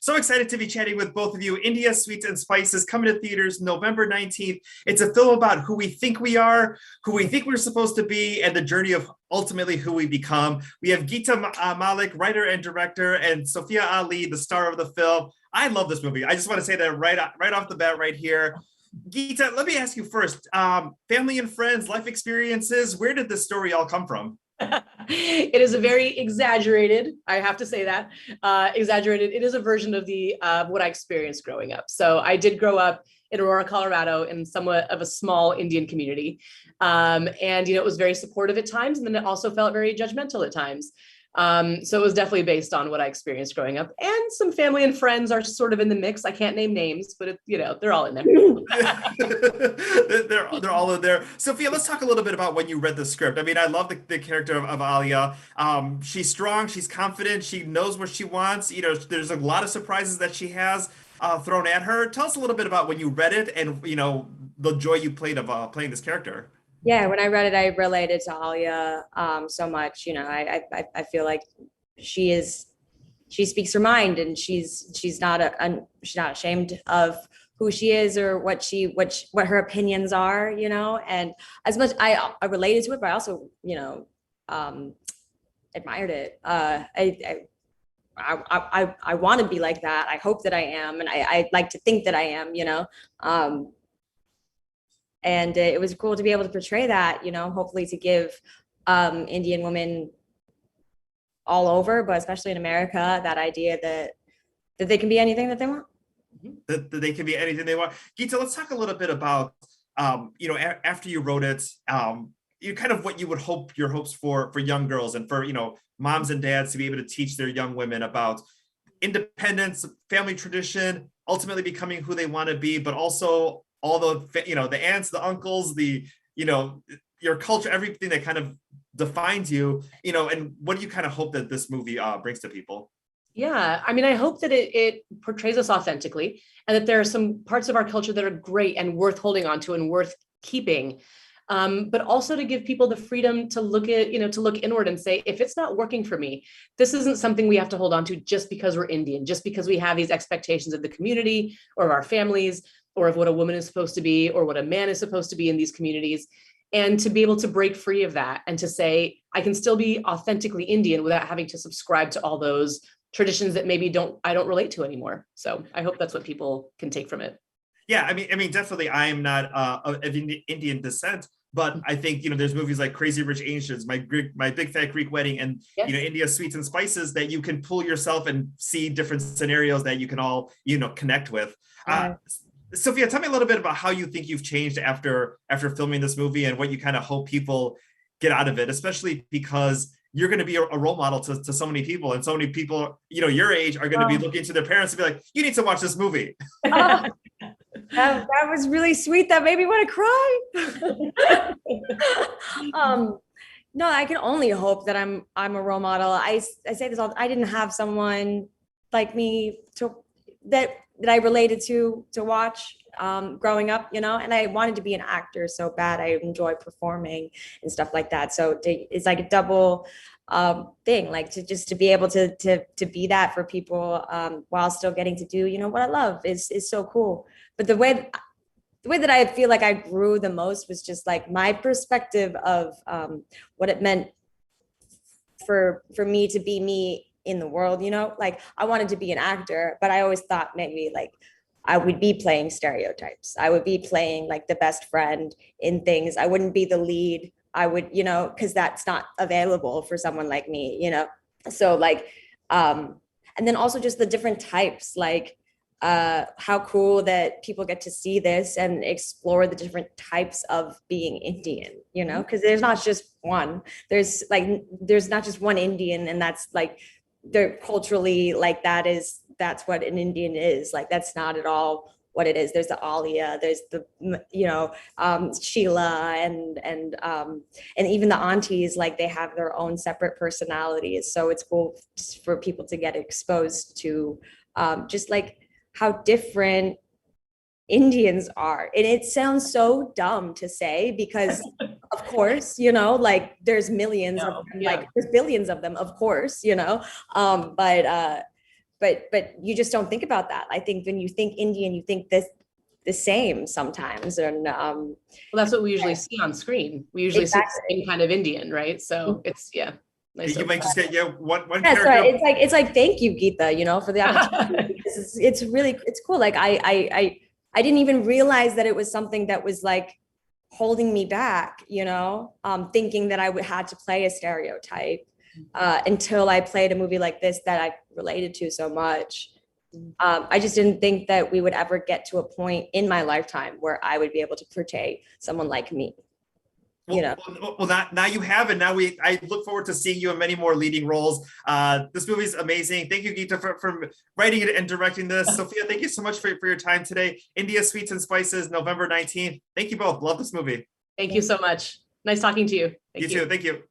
So excited to be chatting with both of you. India Sweets and Spices coming to theaters November 19th. It's a film about who we think we are, who we think we're supposed to be, and the journey of ultimately who we become. We have Geeta Mallik, writer and director, and Sophia Ali, the star of the film. I love this movie. I just want to say that right off the bat right here. Geeta, let me ask you first. Family and friends, life experiences, where did this story all come from? It is a very exaggerated, I have to say that, exaggerated. It is a version of what I experienced growing up. So I did grow up in Aurora, Colorado, in somewhat of a small Indian community. And, it was very supportive at times, and then it also felt very judgmental at times. So it was definitely based on what I experienced growing up, and some family and friends are sort of in the mix. I can't name names, but they're all in there. they're all in there. Sophia, let's talk a little bit about when you read the script. I mean, I love the character of Alia. She's strong, she's confident, she knows what she wants. There's a lot of surprises that she has thrown at her. Tell us a little bit about when you read it and the joy you played of playing this character. Yeah, when I read it, I related to Alia so much. I feel like she speaks her mind, and she's not ashamed of who she is or what her opinions are. And as much I related to it, but I also admired it. I want to be like that. I hope that I am, and I like to think that I am. And it was cool to be able to portray that, hopefully to give Indian women all over, but especially in America, that idea that they can be anything that they want. That they can be anything they want. Geeta, let's talk a little bit about, after you wrote it, kind of what you would hope, your hopes for young girls and for, moms and dads to be able to teach their young women about independence, family tradition, ultimately becoming who they want to be, but also all the aunts, the uncles, your culture, everything that kind of defines you, and what do you kind of hope that this movie brings to people? Yeah, I mean, I hope that it portrays us authentically, and that there are some parts of our culture that are great and worth holding on to and worth keeping. But also to give people the freedom to look inward and say, if it's not working for me, this isn't something we have to hold on to just because we're Indian, just because we have these expectations of the community or of our families, or of what a woman is supposed to be, or what a man is supposed to be in these communities. And to be able to break free of that and to say, I can still be authentically Indian without having to subscribe to all those traditions that maybe I don't relate to anymore. So I hope that's what people can take from it. Yeah, I mean, definitely I am not of Indian descent, but I think, there's movies like Crazy Rich Asians, My Big Fat Greek Wedding, and, yes, India Sweets and Spices, that you can pull yourself and see different scenarios that you can all, connect with. Sophia, tell me a little bit about how you think you've changed after filming this movie, and what you kind of hope people get out of it, especially because you're going to be a role model to so many people, and so many people, your age are going to be looking to their parents and be like, you need to watch this movie. That was really sweet. That made me want to cry. No, I can only hope that I'm a role model. I say this all. I didn't have someone like me that I related to watch growing up, and I wanted to be an actor so bad. I enjoy performing and stuff like that. So it's like a double thing, like to be able to be that for people while still getting to do, what I love is so cool. But the way that I feel like I grew the most was just like my perspective of what it meant for me to be me in the world, like I wanted to be an actor, but I always thought maybe like I would be playing stereotypes. I would be playing like the best friend in things. I wouldn't be the lead. I would, because that's not available for someone like me, So like, and then also just the different types, like how cool that people get to see this and explore the different types of being Indian, because there's not just one. There's not just one Indian, and that's like, they're culturally like that's what an Indian is. Like that's not at all what it is. There's the Alia, there's the Sheila, and even the aunties, like they have their own separate personalities. So it's cool for people to get exposed to just like how different Indians are. And it sounds so dumb to say because of course, like there's millions of them, like there's billions of them, of course, but but you just don't think about that. I think when you think Indian, you think the same sometimes. And Well, that's what we usually see on screen. We usually see the same kind of Indian, right? So it's, yeah. Nice. You might just get one Yeah, so character. it's like thank you, Geeta, you know, for the opportunity. Because it's really cool. Like I didn't even realize that it was something that was like holding me back, you know, thinking that I would had to play a stereotype until I played a movie like this that I related to so much. I just didn't think that we would ever get to a point in my lifetime where I would be able to portray someone like me. You know. Well, now you have it. Now I look forward to seeing you in many more leading roles. This movie is amazing. Thank you, Geeta, for writing it and directing this. Sophia, thank you so much for your time today. India Sweets and Spices, November 19th. Thank you both. Love this movie. Thank you so much. Nice talking to you. You too. Thank you.